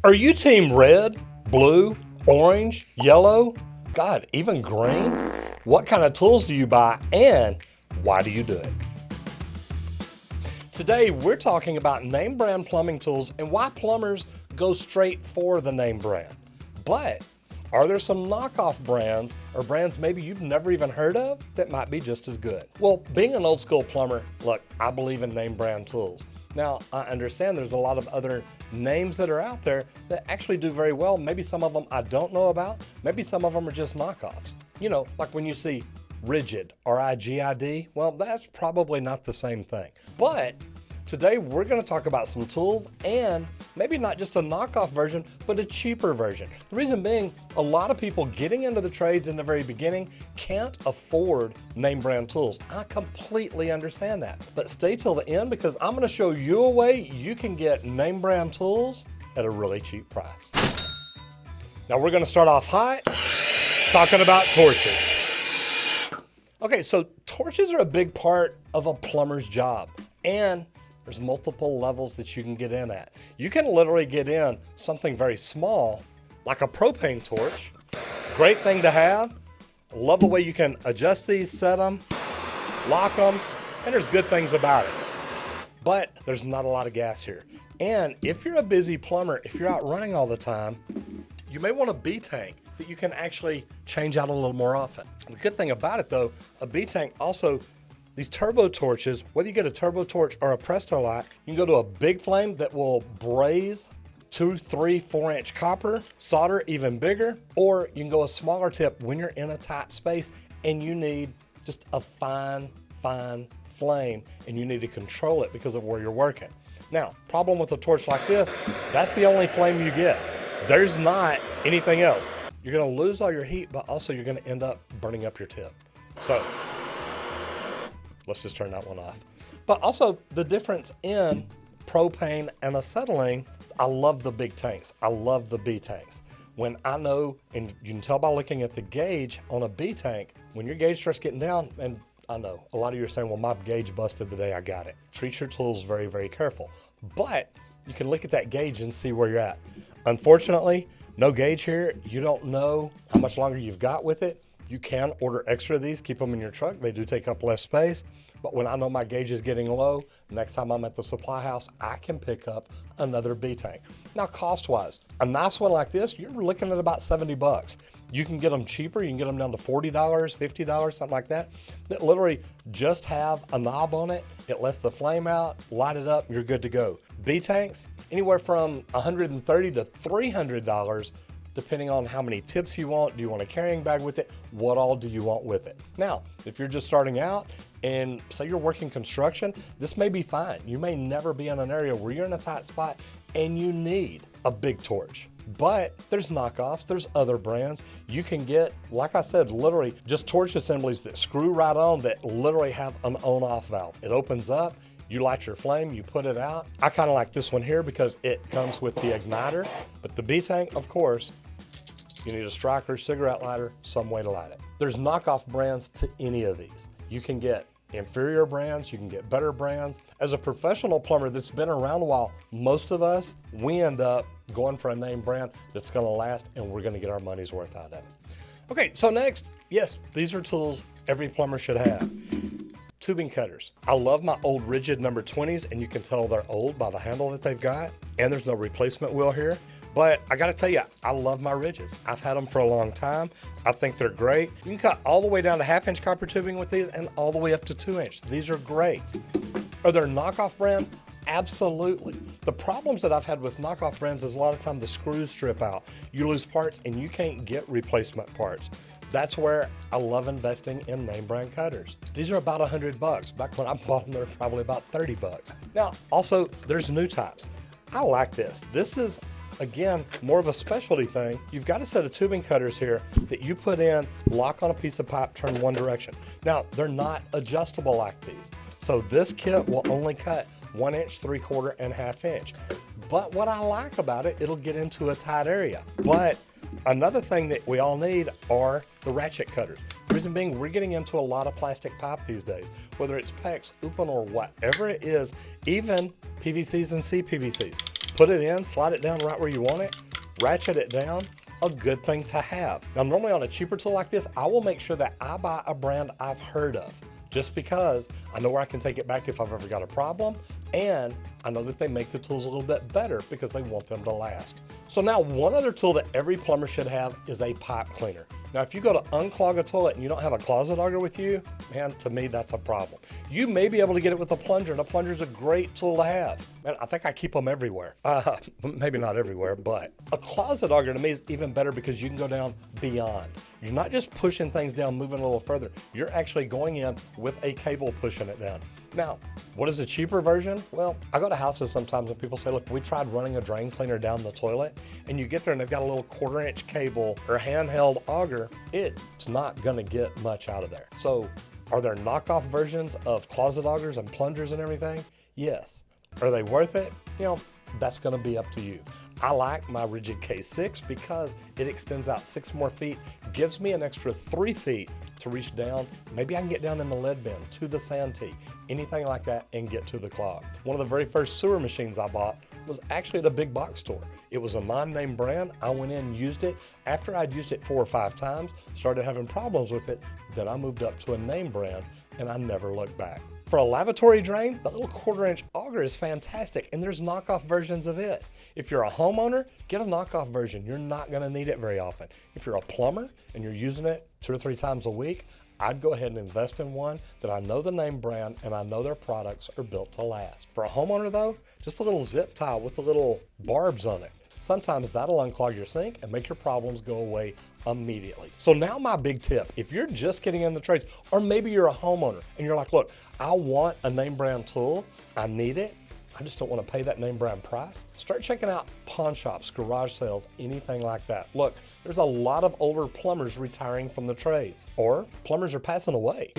Are you team red, blue, orange, yellow, God, even green? What kind of tools do you buy and why do you do it? Today, we're talking about name brand plumbing tools and why plumbers go straight for the name brand. But are there some knockoff brands or brands maybe you've never even heard of that might be just as good? Well, being an old school plumber, look, I believe in name brand tools. Now, I understand there's a lot of other names that are out there that actually do very well. Maybe some of them I don't know about. Maybe some of them are just knockoffs. You know, like when you see Rigid, R-I-G-I-D, well, that's probably not the same thing. But today we're going to talk about some tools and maybe not just a knockoff version, but a cheaper version. The reason being, a lot of people getting into the trades in the very beginning can't afford name brand tools. I completely understand that. But stay till the end because I'm going to show you a way you can get name brand tools at a really cheap price. Now we're going to start off hot talking about torches. Okay, so torches are a big part of a plumber's job, and there's multiple levels that you can get in at. You can literally get in something very small, like a propane torch. Great thing to have. Love the way you can adjust these, set them, lock them, and there's good things about it. But there's not a lot of gas here. And if you're a busy plumber, if you're out running all the time, you may want a B-tank that you can actually change out a little more often. The good thing about it though, a B-tank also, these turbo torches, whether you get a turbo torch or a Presto light, you can go to a big flame that will braze 2, 3, 4 inch copper, solder even bigger, or you can go a smaller tip when you're in a tight space and you need just a fine flame and you need to control it because of where you're working. Now, problem with a torch like this, that's the only flame you get. There's not anything else. You're gonna lose all your heat, but also you're gonna end up burning up your tip. So let's just turn that one off. But also the difference in propane and acetylene, I love the big tanks. I love the B tanks. When I know, and you can tell by looking at the gauge on a B tank, when your gauge starts getting down, and I know a lot of you are saying, well, my gauge busted the day I got it. Treat your tools very, very careful. But you can look at that gauge and see where you're at. Unfortunately, no gauge here. You don't know how much longer you've got with it. You can order extra of these, keep them in your truck. They do take up less space. But when I know my gauge is getting low, next time I'm at the supply house, I can pick up another B tank. Now, cost-wise, a nice one like this, you're looking at about 70 bucks. You can get them cheaper. You can get them down to $40, $50, something like that. That literally just have a knob on it. It lets the flame out, light it up, you're good to go. B tanks, anywhere from $130 to $300, depending on how many tips you want. Do you want a carrying bag with it? What all do you want with it? Now, if you're just starting out and say you're working construction, this may be fine. You may never be in an area where you're in a tight spot and you need a big torch. But there's knockoffs, there's other brands. You can get, like I said, literally just torch assemblies that screw right on that literally have an on-off valve. It opens up, you light your flame, you put it out. I kind of like this one here because it comes with the igniter, but the B-tank, of course, you need a striker, cigarette lighter, some way to light it. There's knockoff brands to any of these. You can get inferior brands, you can get better brands. As a professional plumber that's been around a while, most of us, we end up going for a name brand that's gonna last and we're gonna get our money's worth out of it. Okay, so next, yes, these are tools every plumber should have. Tubing cutters. I love my old Rigid number 20s and you can tell they're old by the handle that they've got, and there's no replacement wheel here. But I gotta tell you, I love my Rigids. I've had them for a long time. I think they're great. You can cut all the way down to 1/2 inch copper tubing with these and all the way up to 2 inch. These are great. Are there knockoff brands? Absolutely. The problems that I've had with knockoff brands is a lot of time the screws strip out. You lose parts and you can't get replacement parts. That's where I love investing in name brand cutters. These are about 100 bucks. Back when I bought them, they were probably about 30 bucks. Now, also, there's new types. I like this. This is, again, more of a specialty thing. You've got a set of tubing cutters here that you put in, lock on a piece of pipe, turn one direction. Now, they're not adjustable like these. So this kit will only cut 1 inch, 3/4, and 1/2 inch. But what I like about it, it'll get into a tight area. But another thing that we all need are the ratchet cutters. The reason being, we're getting into a lot of plastic pipe these days, whether it's PEX, UPEN, or whatever it is, even PVCs and CPVCs. Put it in, slide it down right where you want it, ratchet it down, a good thing to have. Now, normally on a cheaper tool like this, I will make sure that I buy a brand I've heard of, just because I know where I can take it back if I've ever got a problem, and I know that they make the tools a little bit better because they want them to last. So now, one other tool that every plumber should have is a pipe cleaner. Now, if you go to unclog a toilet and you don't have a closet auger with you, man, to me, that's a problem. You may be able to get it with a plunger, and a plunger is a great tool to have. Man, I think I keep them everywhere. Maybe not everywhere, but a closet auger to me is even better because you can go down beyond. You're not just pushing things down, moving a little further. You're actually going in with a cable pushing it down. Now, what is a cheaper version? Well, I go to houses sometimes and people say, look, we tried running a drain cleaner down the toilet, and you get there and they've got a little 1/4-inch cable or handheld auger. It's not gonna get much out of there. So are there knockoff versions of closet augers and plungers and everything? Yes. Are they worth it? You know, that's gonna be up to you. I like my Rigid K6 because it extends out 6 more feet, gives me an extra 3 feet to reach down. Maybe I can get down in the lead bin, to the santee, anything like that, and get to the clog. One of the very first sewer machines I bought was actually at a big box store. It was a non-name brand. I went in and used it. After I'd used it 4 or 5 times, started having problems with it, then I moved up to a name brand and I never looked back. For a lavatory drain, that little 1/4-inch auger is fantastic, and there's knockoff versions of it. If you're a homeowner, get a knockoff version. You're not gonna need it very often. If you're a plumber and you're using it 2 or 3 times a week, I'd go ahead and invest in one that I know the name brand and I know their products are built to last. For a homeowner though, just a little zip tie with the little barbs on it. Sometimes that'll unclog your sink and make your problems go away immediately. So now my big tip, if you're just getting in the trades, or maybe you're a homeowner and you're like, look, I want a name brand tool, I need it, I just don't want to pay that name brand price, start checking out pawn shops, garage sales, anything like that. Look, there's a lot of older plumbers retiring from the trades, or plumbers are passing away.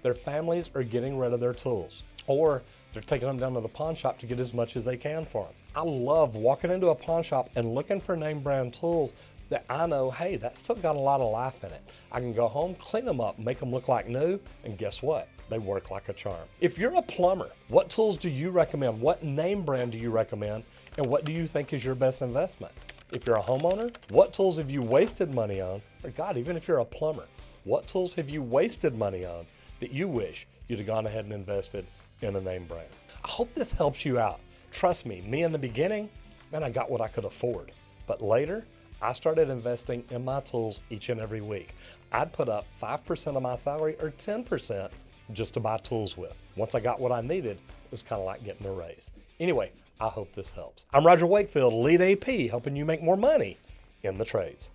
Their families are getting rid of their tools, or they're taking them down to the pawn shop to get as much as they can for them. I love walking into a pawn shop and looking for name brand tools that I know, hey, that's still got a lot of life in it. I can go home, clean them up, make them look like new, and guess what? They work like a charm. If you're a plumber, what tools do you recommend? What name brand do you recommend? And what do you think is your best investment? If you're a homeowner, what tools have you wasted money on? Or God, even if you're a plumber, what tools have you wasted money on that you wish you'd have gone ahead and invested in a name brand? I hope this helps you out. Trust me in the beginning, man, I got what I could afford. But later, I started investing in my tools each and every week. I'd put up 5% of my salary or 10% just to buy tools with. Once I got what I needed, it was kind of like getting a raise. Anyway, I hope this helps. I'm Roger Wakefield, Lead AP, helping you make more money in the trades.